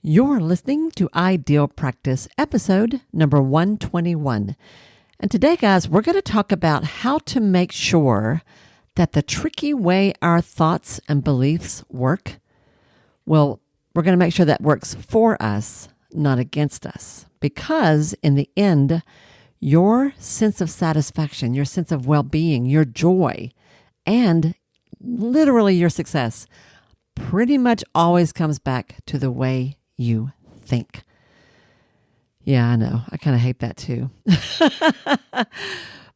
You're listening to Ideal Practice, episode number 121. And today, guys, we're going to talk about how to make sure that the tricky way our thoughts and beliefs work, well, we're going to make sure that works for us, not against us. Because in the end, your sense of satisfaction, your sense of well-being, your joy, and literally your success pretty much always comes back to the way you think. Yeah, I know. I kind of hate that too.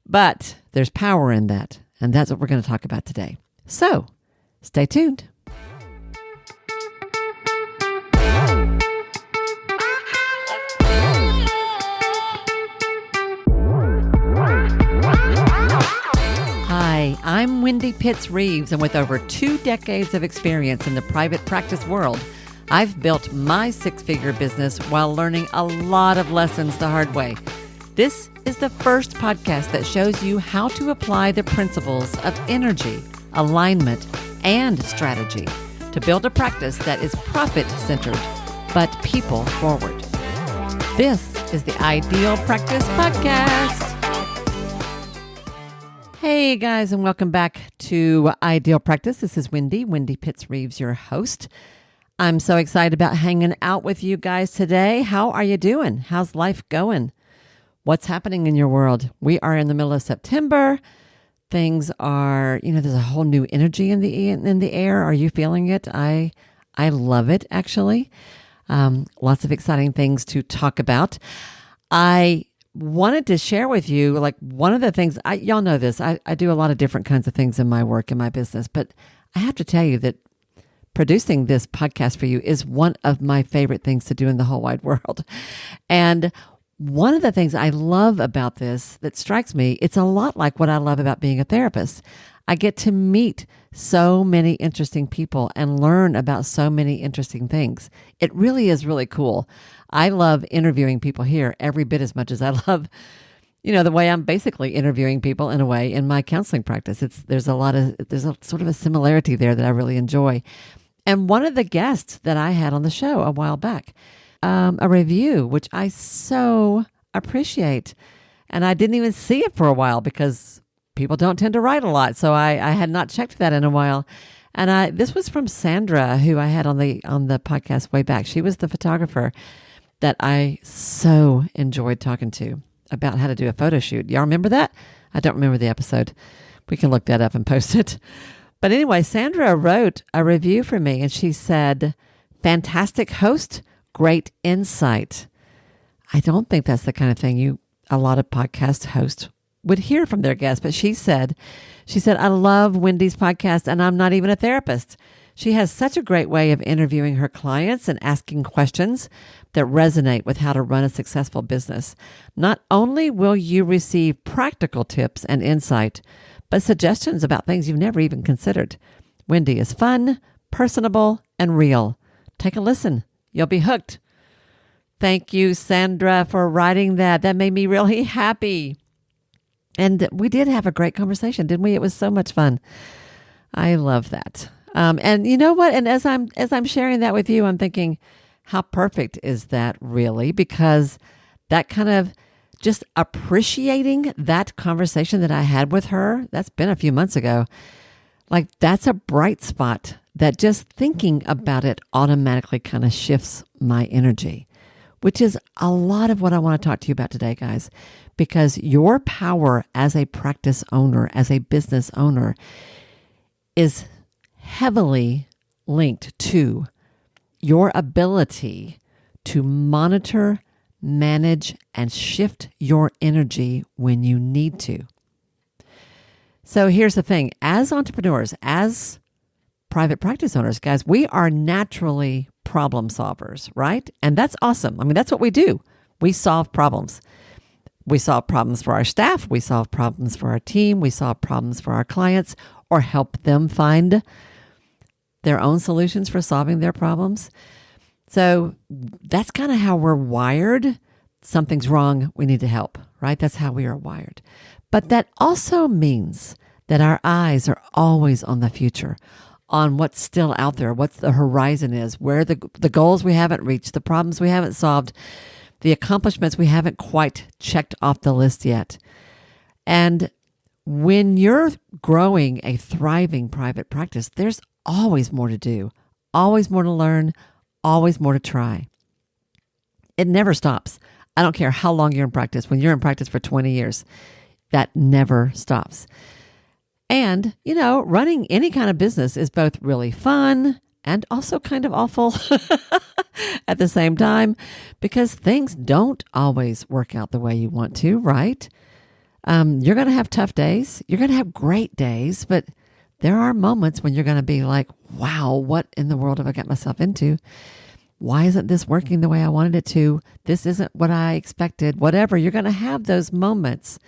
But there's power in that. And that's what we're going to talk about today. So stay tuned. Hi, I'm Wendy Pitts Reeves, and with over 2 decades of experience in the private practice world, I've built my 6-figure business while learning a lot of lessons the hard way. This is the first podcast that shows you how to apply the principles of energy, alignment, and strategy to build a practice that is profit-centered, but people-forward. This is the Ideal Practice Podcast. Hey guys, and welcome back to Ideal Practice. This is Wendy Pitts Reeves, your host. I'm so excited about hanging out with you guys today. How are you doing? How's life going? What's happening in your world? We are in the middle of September. Things are, there's a whole new energy in the air. Are you feeling it? I love it, actually. Lots of exciting things to talk about. I wanted to share with you, one of the things, y'all know this, I do a lot of different kinds of things in my work, in my business, but I have to tell you that producing this podcast for you is one of my favorite things to do in the whole wide world. And one of the things I love about this that strikes me, it's a lot like what I love about being a therapist. I get to meet so many interesting people and learn about so many interesting things. It really is really cool. I love interviewing people here every bit as much as I love, the way I'm basically interviewing people in a way in my counseling practice. There's a sort of a similarity there that I really enjoy. And one of the guests that I had on the show a while back, a review, which I so appreciate. And I didn't even see it for a while because people don't tend to write a lot. So I had not checked that in a while. And this was from Sandra, who I had on the podcast way back. She was the photographer that I so enjoyed talking to about how to do a photo shoot. Y'all remember that? I don't remember the episode. We can look that up and post it. But anyway, Sandra wrote a review for me and she said, "Fantastic host, great insight." I don't think that's the kind of thing a lot of podcast hosts would hear from their guests. But she said, "I love Wendy's podcast and I'm not even a therapist. She has such a great way of interviewing her clients and asking questions that resonate with how to run a successful business. Not only will you receive practical tips and insight, but suggestions about things you've never even considered. Wendy is fun, personable, and real. Take a listen. You'll be hooked." Thank you, Sandra, for writing that. That made me really happy. And we did have a great conversation, didn't we? It was so much fun. I love that. And you know what? And as I'm sharing that with you, I'm thinking, how perfect is that really? Because that kind of just appreciating that conversation that I had with her, that's been a few months ago. That's a bright spot that just thinking about it automatically kind of shifts my energy, which is a lot of what I want to talk to you about today, guys, because your power as a practice owner, as a business owner, is heavily linked to your ability to monitor, manage, and shift your energy when you need to. So here's the thing. As entrepreneurs, as private practice owners, guys, we are naturally problem solvers, right? And that's awesome. I mean, that's what we do. We solve problems. We solve problems for our staff. We solve problems for our team. We solve problems for our clients or help them find their own solutions for solving their problems. So that's kind of how we're wired. Something's wrong, we need to help, right? That's how we are wired. But that also means that our eyes are always on the future, on what's still out there, what the horizon is, where the goals we haven't reached, the problems we haven't solved, the accomplishments we haven't quite checked off the list yet. And when you're growing a thriving private practice, there's always more to do, always more to learn, always more to try. It never stops. I don't care how long you're in practice. When you're in practice for 20 years, that never stops. And, running any kind of business is both really fun and also kind of awful at the same time, because things don't always work out the way you want to, right? You're going to have tough days. You're going to have great days, but there are moments when you're going to be like, wow, what in the world have I got myself into? Why isn't this working the way I wanted it to? This isn't what I expected. Whatever, you're going to have those moments.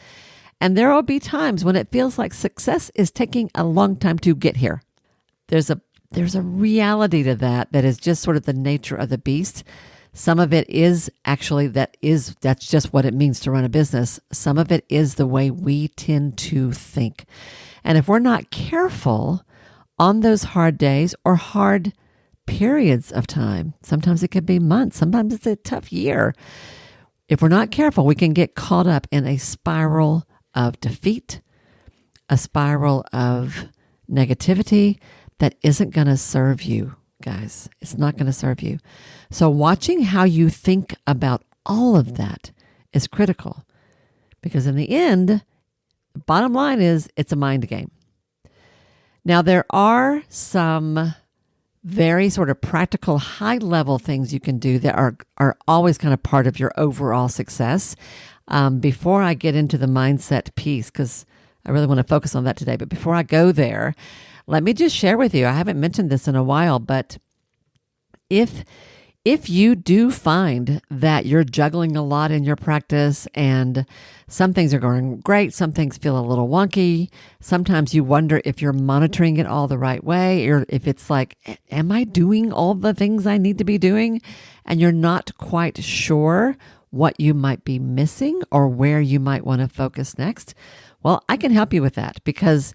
And there will be times when it feels like success is taking a long time to get here. There's a reality to that is just sort of the nature of the beast. Some of it is actually that's just what it means to run a business. Some of it is the way we tend to think. And if we're not careful on those hard days or hard periods of time, sometimes it could be months, sometimes it's a tough year. If we're not careful, we can get caught up in a spiral of defeat, a spiral of negativity that isn't going to serve you, guys. It's not going to serve you. So watching how you think about all of that is critical, because in the end, the bottom line is it's a mind game. Now, there are some very sort of practical, high-level things you can do that are always kind of part of your overall success. Before I get into the mindset piece, because I really want to focus on that today, but before I go there, let me just share with you, I haven't mentioned this in a while, but if you do find that you're juggling a lot in your practice and some things are going great, some things feel a little wonky, sometimes you wonder if you're monitoring it all the right way, or if it's like, am I doing all the things I need to be doing? And you're not quite sure what you might be missing or where you might want to focus next. Well, I can help you with that, because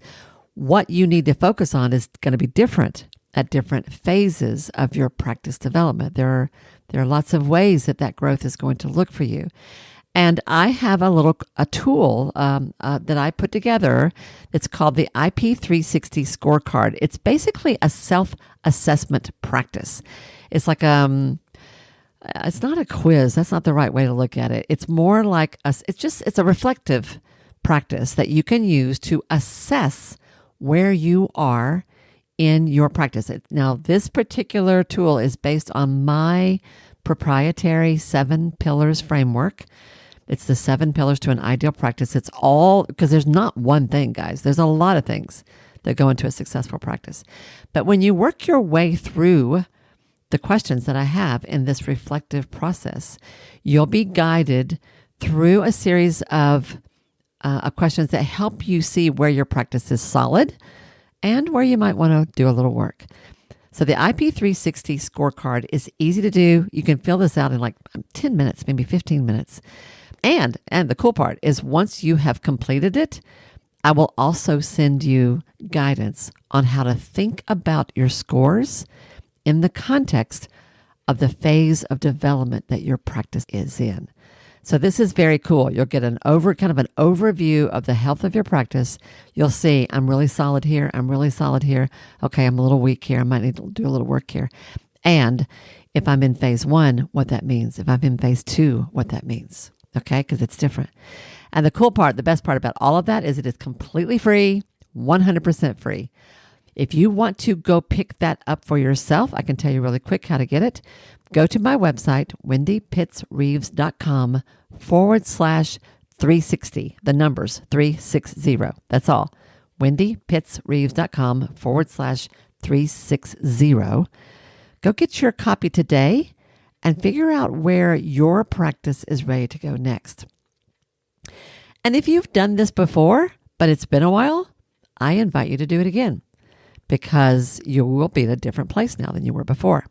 what you need to focus on is going to be different at different phases of your practice development. There are lots of ways that growth is going to look for you. And I have a tool that I put together. It's called the IP360 scorecard. It's basically a self-assessment practice. It's like it's not a quiz. That's not the right way to look at it. It's more like it's a reflective practice that you can use to assess where you are in your practice. Now, this particular tool is based on my proprietary 7 pillars framework. It's the 7 pillars to an ideal practice. It's all, because there's not one thing, guys. There's a lot of things that go into a successful practice. But when you work your way through the questions that I have in this reflective process, you'll be guided through a series of questions that help you see where your practice is solid and where you might want to do a little work. So the IP360 scorecard is easy to do. You can fill this out in like 10 minutes, maybe 15 minutes. And the cool part is, once you have completed it, I will also send you guidance on how to think about your scores in the context of the phase of development that your practice is in. So this is very cool. You'll get an overview of the health of your practice. You'll see, I'm really solid here. I'm really solid here. Okay, I'm a little weak here. I might need to do a little work here. And if I'm in phase 1, what that means. If I'm in phase 2, what that means. Okay, because it's different. And the cool part, the best part about all of that is it is completely free, 100% free. If you want to go pick that up for yourself, I can tell you really quick how to get it. Go to my website, wendypittsreeves.com/360. The numbers 360. That's all. wendypittsreeves.com/360. Go get your copy today and figure out where your practice is ready to go next. And if you've done this before, but it's been a while, I invite you to do it again, because you will be at a different place now than you were before.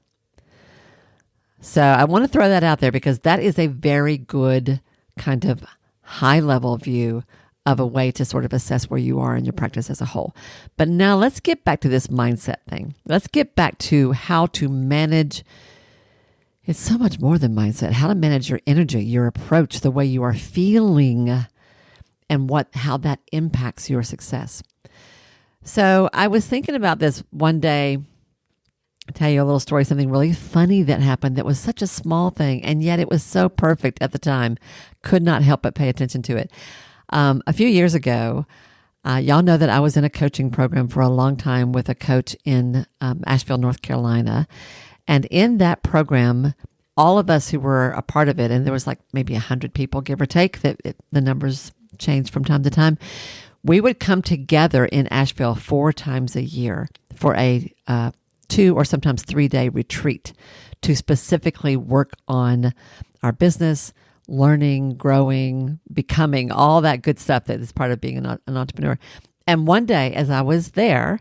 So I want to throw that out there, because that is a very good kind of high-level view of a way to sort of assess where you are in your practice as a whole. But now let's get back to this mindset thing. Let's get back to how to manage. It's so much more than mindset. How to manage your energy, your approach, the way you are feeling, and how that impacts your success. So I was thinking about this one day. I'll tell you a little story, something really funny that happened that was such a small thing, and yet it was so perfect at the time. Could not help but pay attention to it. A few years ago, y'all know that I was in a coaching program for a long time with a coach in Asheville, North Carolina. And in that program, all of us who were a part of it, and there was like maybe 100 people, give or take, the numbers change from time to time, we would come together in Asheville 4 times a year for a 2 or sometimes 3-day retreat to specifically work on our business, learning, growing, becoming, all that good stuff that is part of being an entrepreneur. And one day, as I was there,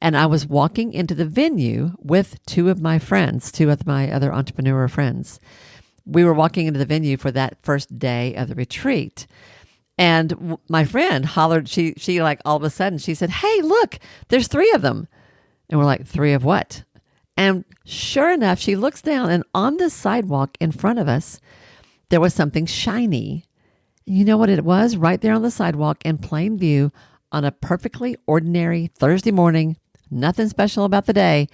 and I was walking into the venue with 2 of my friends, 2 of my other entrepreneur friends. We were walking into the venue for that first day of the retreat. And my friend hollered, she like all of a sudden, she said, "Hey, look, there's 3 of them." And we're like, 3 of what? And sure enough, she looks down, and on the sidewalk in front of us, there was something shiny. You know what it was? Right there on the sidewalk in plain view on a perfectly ordinary Thursday morning, nothing special about the day.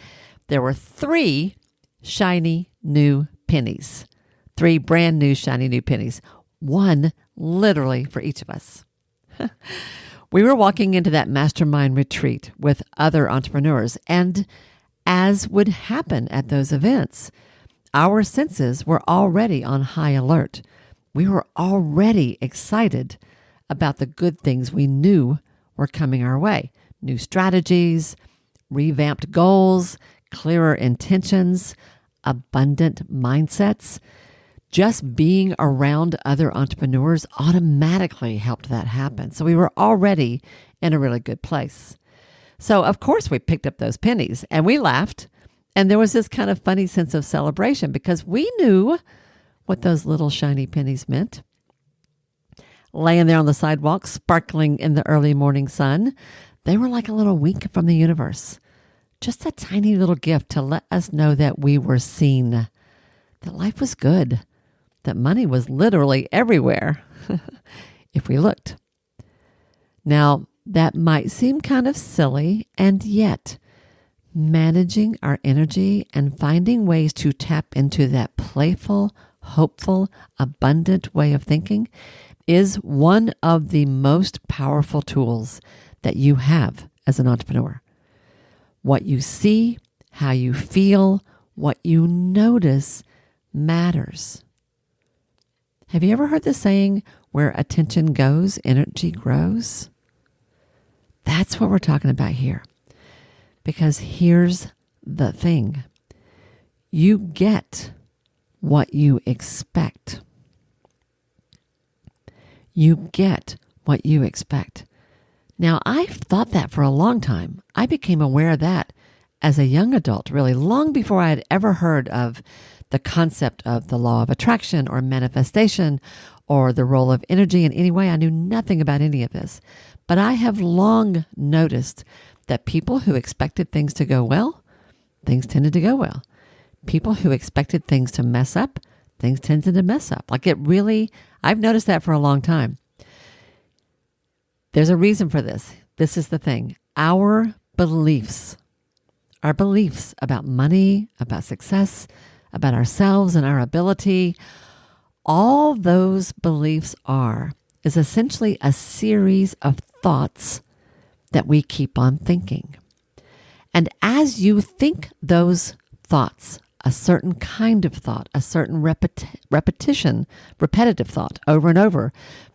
There were 3 shiny new pennies, 3 brand new shiny new pennies, one literally for each of us. We were walking into that mastermind retreat with other entrepreneurs, and as would happen at those events, our senses were already on high alert. We were already excited about the good things we knew were coming our way. New strategies, revamped goals, clearer intentions, abundant mindsets. Just being around other entrepreneurs automatically helped that happen. So we were already in a really good place. So of course we picked up those pennies and we laughed. And there was this kind of funny sense of celebration because we knew what those little shiny pennies meant. Laying there on the sidewalk, sparkling in the early morning sun, they were like a little wink from the universe. Just a tiny little gift to let us know that we were seen, that life was good, that money was literally everywhere if we looked. Now, that might seem kind of silly, and yet managing our energy and finding ways to tap into that playful, hopeful, abundant way of thinking is one of the most powerful tools that you have as an entrepreneur. What you see, how you feel, what you notice matters. Have you ever heard the saying, where attention goes, energy grows? That's what we're talking about here. Because here's the thing. You get what you expect. You get what you expect. Now, I've thought that for a long time. I became aware of that as a young adult, really, long before I had ever heard of the concept of the law of attraction or manifestation or the role of energy in any way. I knew nothing about any of this. But I have long noticed that people who expected things to go well, things tended to go well. People who expected things to mess up, things tended to mess up. Like it really, I've noticed that for a long time. There's a reason for this. This is the thing. Our beliefs about money, about success, about ourselves and our ability, all those beliefs is essentially a series of thoughts that we keep on thinking. And as you think those thoughts, a certain kind of thought, a certain repetitive thought over and over,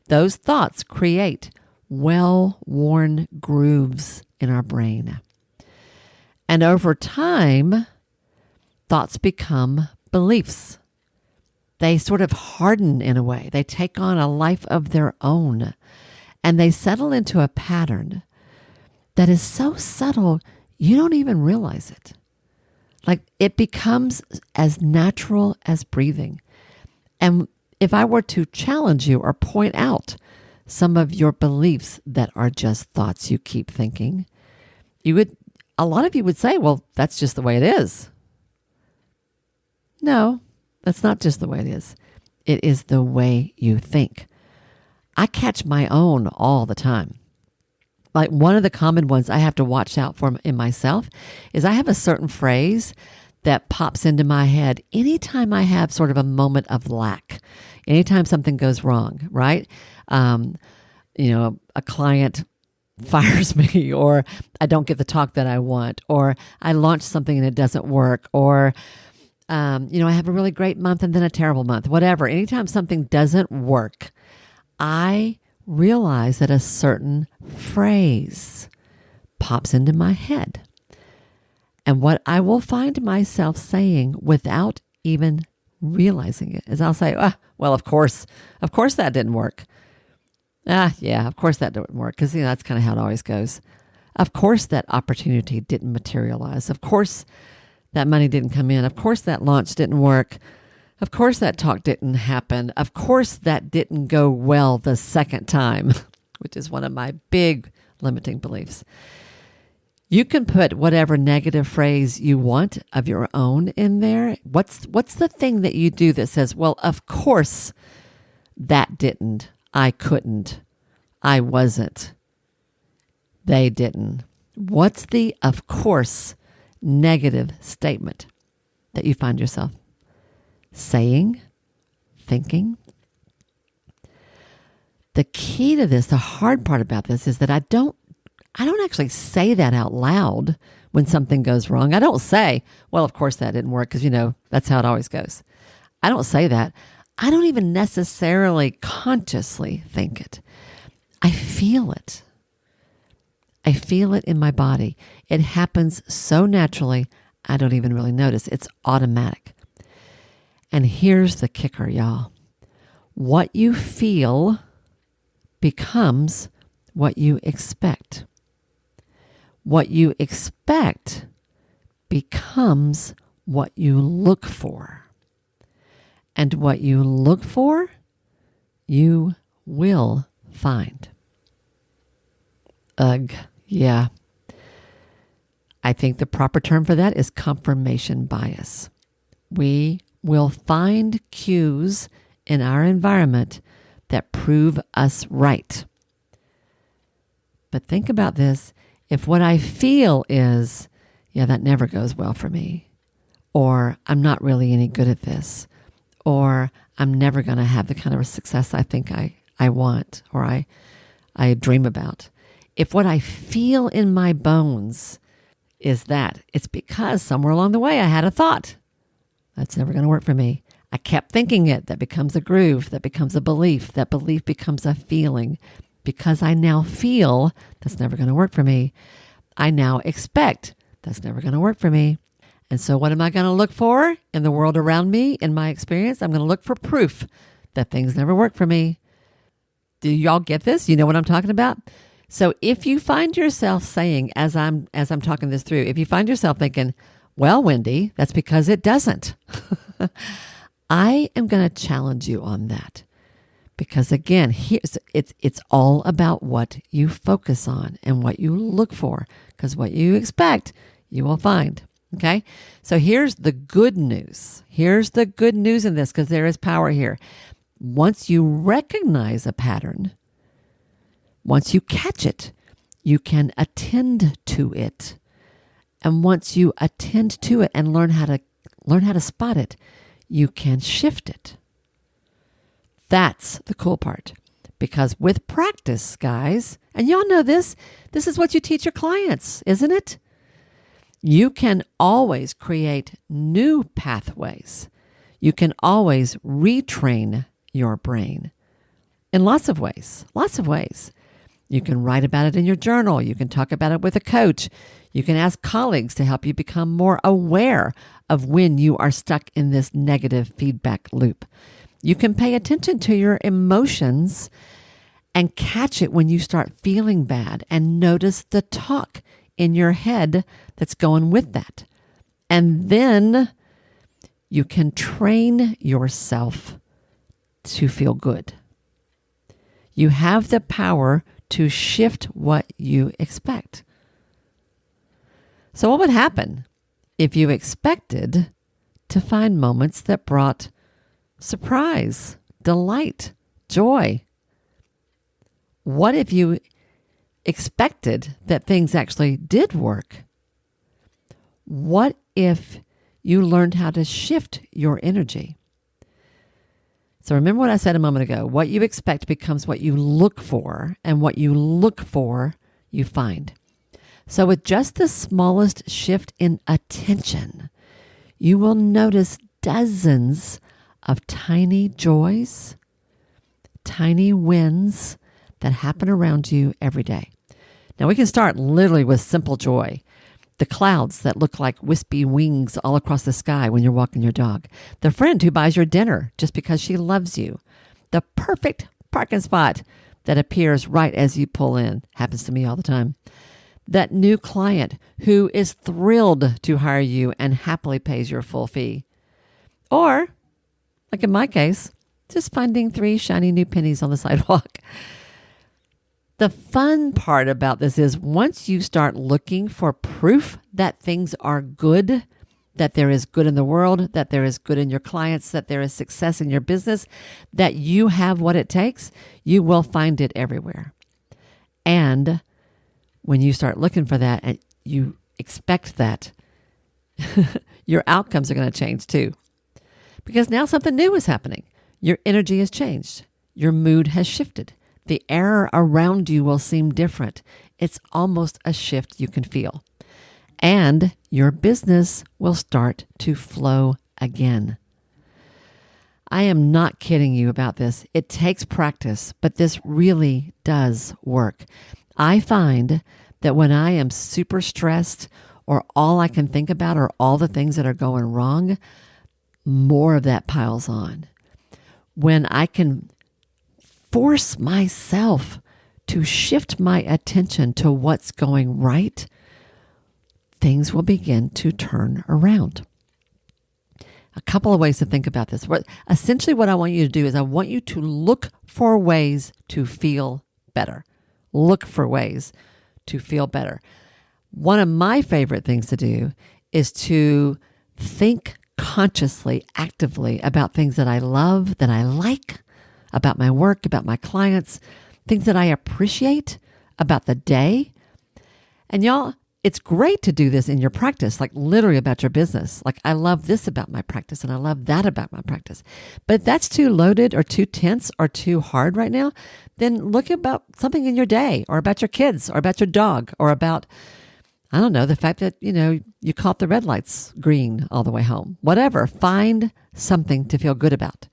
those thoughts create well-worn grooves in our brain. And over time, thoughts become beliefs. They sort of harden in a way. They take on a life of their own. And they settle into a pattern that is so subtle, you don't even realize it. Like it becomes as natural as breathing. And if I were to challenge you or point out some of your beliefs that are just thoughts you keep thinking, a lot of you would say, well, that's just the way it is. No, that's not just the way it is. It is the way you think. I catch my own all the time. Like one of the common ones I have to watch out for in myself is I have a certain phrase that pops into my head anytime I have sort of a moment of lack, anytime something goes wrong, right? A client fires me, or I don't get the talk that I want, or I launch something and it doesn't work, or I have a really great month and then a terrible month, whatever. Anytime something doesn't work, I realize that a certain phrase pops into my head. And what I will find myself saying without even realizing it is I'll say, well, of course that didn't work. Yeah, of course that didn't work, because that's kind of how it always goes. Of course that opportunity didn't materialize. Of course that money didn't come in. Of course that launch didn't work. Of course that talk didn't happen. Of course that didn't go well the second time, which is one of my big limiting beliefs. You can put whatever negative phrase you want of your own in there. What's the thing that you do that says, well, of course that didn't, I couldn't, I wasn't, they didn't. What's the of course negative statement that you find yourself saying, thinking? The key to this, the hard part about this, is that I don't actually say that out loud when something goes wrong. I don't say, well, of course that didn't work, because, that's how it always goes. I don't say that. I don't even necessarily consciously think it. I feel it. I feel it in my body. It happens so naturally, I don't even really notice. It's automatic. And here's the kicker, y'all. What you feel becomes what you expect. What you expect becomes what you look for. And what you look for, you will find. Ugh, yeah. I think the proper term for that is confirmation bias. We will find cues in our environment that prove us right. But think about this. If what I feel is, that never goes well for me, or I'm not really any good at this, or I'm never going to have the kind of success I think I want, or I dream about. If what I feel in my bones is that, it's because somewhere along the way I had a thought. That's never going to work for me. I kept thinking it. That becomes a groove. That becomes a belief. That belief becomes a feeling. Because I now feel, that's never going to work for me. I now expect, that's never going to work for me. And so what am I going to look for in the world around me, in my experience? I'm going to look for proof that things never work for me. Do y'all get this? You know what I'm talking about? So if you find yourself saying, as I'm talking this through, if you find yourself thinking, well, Wendy, that's because it doesn't. I am going to challenge you on that. Because again, it's all about what you focus on and what you look for. Because what you expect, you will find. Okay? So here's the good news. Here's the good news in this, because there is power here. Once you recognize a pattern, once you catch it, you can attend to it. And once you attend to it and learn how to spot it, you can shift it. That's the cool part. Because with practice, guys, and y'all know this is what you teach your clients, isn't it? You can always create new pathways. You can always retrain your brain in lots of ways. You can write about it in your journal. You can talk about it with a coach. You can ask colleagues to help you become more aware of when you are stuck in this negative feedback loop. You can pay attention to your emotions and catch it when you start feeling bad, and notice the talk in your head that's going with that. And then you can train yourself to feel good. You have the power to shift what you expect. So what would happen if you expected to find moments that brought surprise, delight, joy? What if you expected that things actually did work? What if you learned how to shift your energy? So remember what I said a moment ago. What you expect becomes what you look for, and what you look for, you find. So with just the smallest shift in attention, you will notice dozens of tiny joys, tiny wins that happen around you every day. Now we can start literally with simple joy. The clouds that look like wispy wings all across the sky when you're walking your dog. The friend who buys your dinner just because she loves you. The perfect parking spot that appears right as you pull in. Happens to me all the time. That new client who is thrilled to hire you and happily pays your full fee. Or, like in my case, just finding 3 shiny new pennies on the sidewalk. The fun part about this is once you start looking for proof that things are good, that there is good in the world, that there is good in your clients, that there is success in your business, that you have what it takes, you will find it everywhere. And when you start looking for that and you expect that, your outcomes are going to change too. Because now something new is happening. Your energy has changed. Your mood has shifted. The air around you will seem different. It's almost a shift you can feel. And your business will start to flow again. I am not kidding you about this. It takes practice, but this really does work. I find that when I am super stressed or all I can think about are all the things that are going wrong, more of that piles on. When I can force myself to shift my attention to what's going right, things will begin to turn around. A couple of ways to think about this. Essentially, what I want you to do is I want you to look for ways to feel better. Look for ways to feel better. One of my favorite things to do is to think consciously, actively about things that I love, that I like, about my work, about my clients, things that I appreciate about the day. And y'all, it's great to do this in your practice, like literally about your business. Like, I love this about my practice and I love that about my practice. But if that's too loaded or too tense or too hard right now, then look about something in your day or about your kids or about your dog or about, I don't know, the fact that, you caught the red lights green all the way home. Whatever. Find something to feel good about.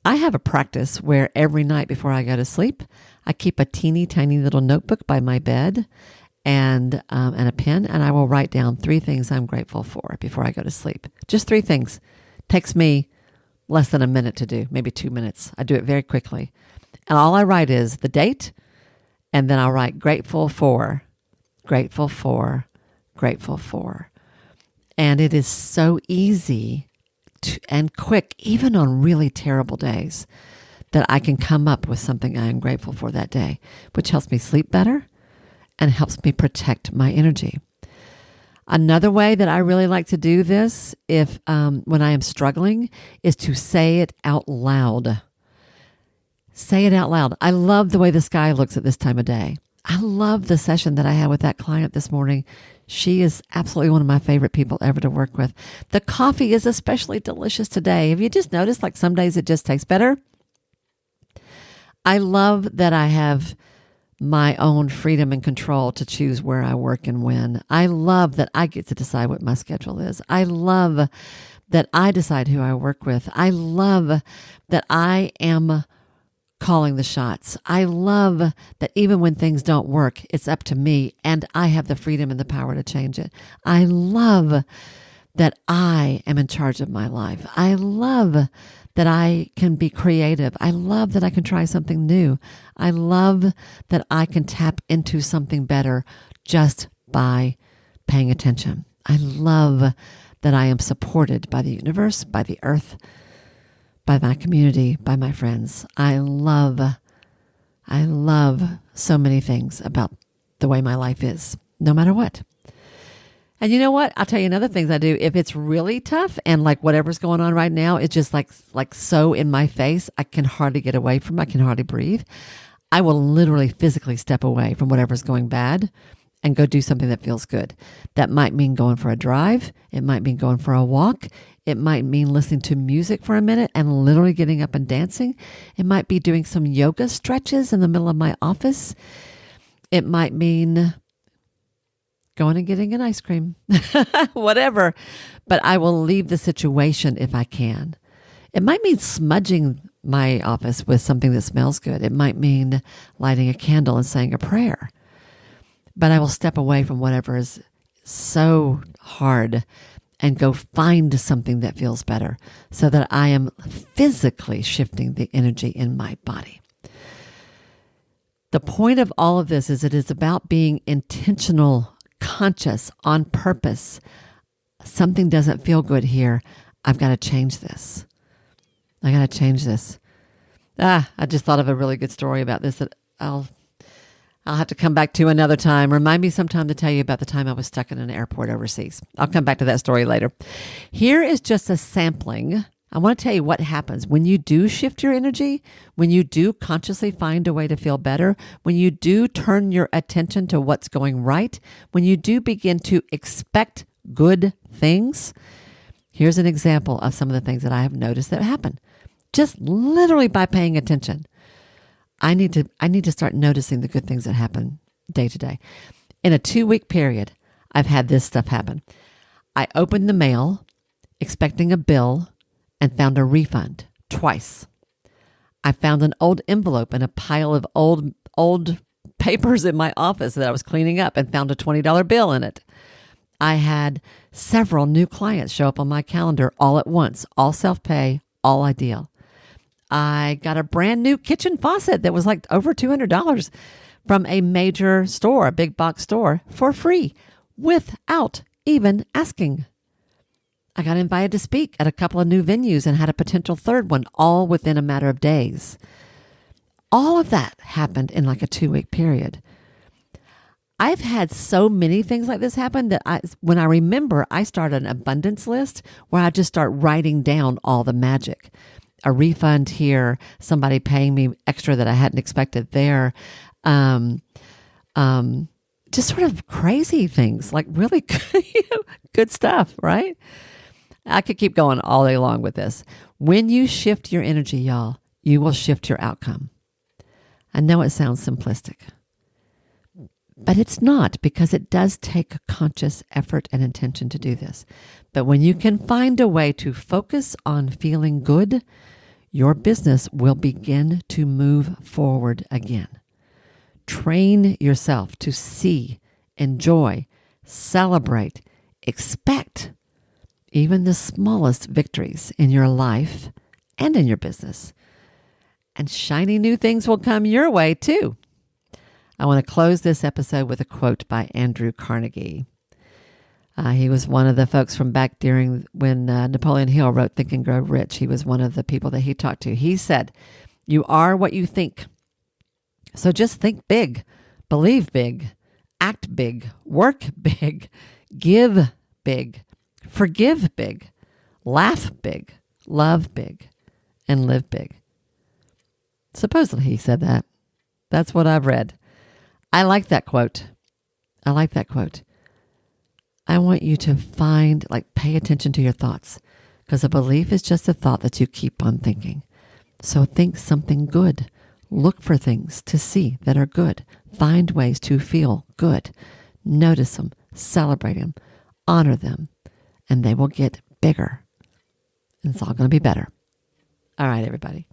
I have a practice where every night before I go to sleep, I keep a teeny tiny little notebook by my bed and a pen, and I will write down 3 things I'm grateful for before I go to sleep. Just 3 things. Takes me less than a minute to do, maybe 2 minutes. I do it very quickly. And all I write is the date, and then I'll write grateful for, grateful for, grateful for. And it is so easy and quick, even on really terrible days, that I can come up with something I am grateful for that day, which helps me sleep better and helps me protect my energy. Another way that I really like to do this, if when I am struggling, is to say it out loud. Say it out loud. I love the way the sky looks at this time of day. I love the session that I had with that client this morning. She is absolutely one of my favorite people ever to work with. The coffee is especially delicious today. Have you just noticed, like, some days it just tastes better? I love that I have my own freedom and control to choose where I work and when. I love that I get to decide what my schedule is. I love that I decide who I work with. I love that I am calling the shots. I love that even when things don't work, it's up to me and I have the freedom and the power to change it. I love that I am in charge of my life. I love that I can be creative. I love that I can try something new. I love that I can tap into something better just by paying attention. I love that I am supported by the universe, by the earth, by my community, by my friends. I love I love so many things about the way my life is, no matter what. And you know what? I'll tell you another thing I do. If it's really tough and like whatever's going on right now, it's just like so in my face, I can hardly get away from it. I can hardly breathe. I will literally physically step away from whatever's going bad and go do something that feels good. That might mean going for a drive. It might mean going for a walk. It might mean listening to music for a minute and literally getting up and dancing. It might be doing some yoga stretches in the middle of my office. It might mean going and getting an ice cream, whatever. But I will leave the situation if I can. It might mean smudging my office with something that smells good. It might mean lighting a candle and saying a prayer. But I will step away from whatever is so hard and go find something that feels better so that I am physically shifting the energy in my body. The point of all of this is it is about being intentional, conscious, on purpose. Something doesn't feel good here. I've got to change this. I got to change this. I just thought of a really good story about this that I'll have to come back to another time. Remind me sometime to tell you about the time I was stuck in an airport overseas. I'll come back to that story later. Here is just a sampling. I want to tell you what happens when you do shift your energy, when you do consciously find a way to feel better, when you do turn your attention to what's going right, when you do begin to expect good things. Here's an example of some of the things that I have noticed that happen. Just literally by paying attention. I need to start noticing the good things that happen day to day. In a 2-week period, I've had this stuff happen. I opened the mail expecting a bill and found a refund twice. I found an old envelope in a pile of old papers in my office that I was cleaning up and found a $20 bill in it. I had several new clients show up on my calendar all at once, all self-pay, all ideal. I got a brand new kitchen faucet that was like over $200 from a major store, a big box store, for free without even asking. I got invited to speak at a couple of new venues and had a potential third one all within a matter of days. All of that happened in like a 2-week period. I've had so many things like this happen that when I remember, I start an abundance list where I just start writing down all the magic. A refund here, somebody paying me extra that I hadn't expected there. Just sort of crazy things, like really good stuff, right? I could keep going all day long with this. When you shift your energy, y'all, you will shift your outcome. I know it sounds simplistic, but it's not, because it does take conscious effort and intention to do this. But when you can find a way to focus on feeling good, your business will begin to move forward again. Train yourself to see, enjoy, celebrate, expect even the smallest victories in your life and in your business. And shiny new things will come your way too. I want to close this episode with a quote by Andrew Carnegie. He was one of the folks from back during when Napoleon Hill wrote Think and Grow Rich. He was one of the people that he talked to. He said, "You are what you think. So just think big, believe big, act big, work big, give big, forgive big, laugh big, love big, and live big." Supposedly he said that. That's what I've read. I like that quote. I want you to pay attention to your thoughts, because a belief is just a thought that you keep on thinking. So think something good. Look for things to see that are good. Find ways to feel good. Notice them, celebrate them, honor them, and they will get bigger. And it's all going to be better. All right, everybody.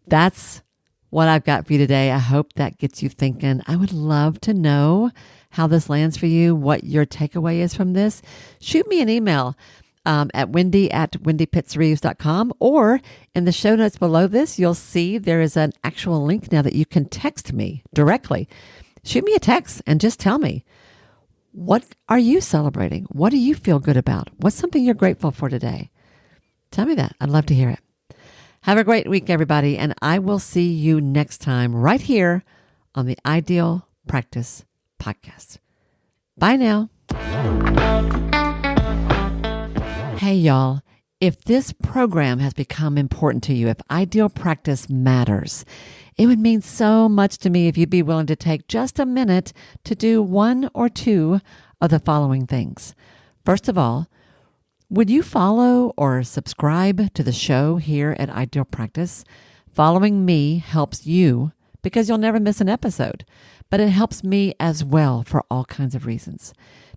That's what I've got for you today. I hope that gets you thinking. I would love to know how this lands for you, what your takeaway is from this. Shoot me an email at wendy@wendypittsreeves.com, or in the show notes below this, you'll see there is an actual link now that you can text me directly. Shoot me a text and just tell me, what are you celebrating? What do you feel good about? What's something you're grateful for today? Tell me that. I'd love to hear it. Have a great week, everybody, and I will see you next time right here on the Ideal Practice Podcast. Bye now. Hey, y'all. If this program has become important to you, if Ideal Practice matters, it would mean so much to me if you'd be willing to take just a minute to do one or two of the following things. First of all, would you follow or subscribe to the show here at Ideal Practice? Following me helps you because you'll never miss an episode, but it helps me as well for all kinds of reasons.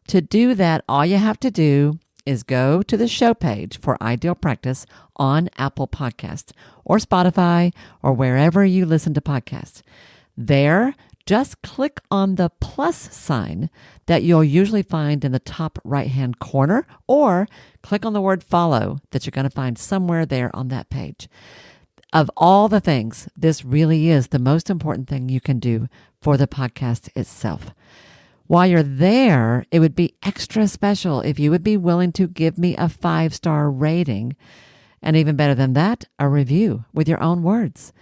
To do that, all you have to do is go to the show page for Ideal Practice on Apple Podcasts or Spotify or wherever you listen to podcasts. There, just click on the plus sign that you'll usually find in the top right-hand corner, or click on the word follow that you're going to find somewhere there on that page. Of all the things, this really is the most important thing you can do for the podcast itself. While you're there, it would be extra special if you would be willing to give me a 5-star rating, and even better than that, a review with your own words.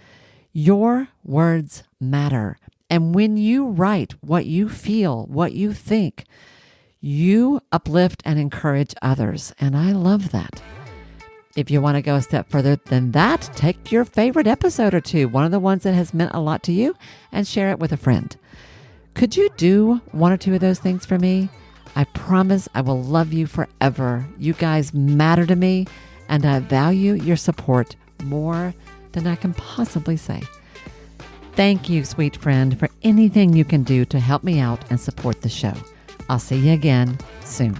Your words matter. And when you write what you feel, what you think, you uplift and encourage others. And I love that. If you want to go a step further than that, take your favorite episode or two, one of the ones that has meant a lot to you, and share it with a friend. Could you do one or two of those things for me? I promise I will love you forever. You guys matter to me, and I value your support more than I can possibly say. Thank you, sweet friend, for anything you can do to help me out and support the show. I'll see you again soon.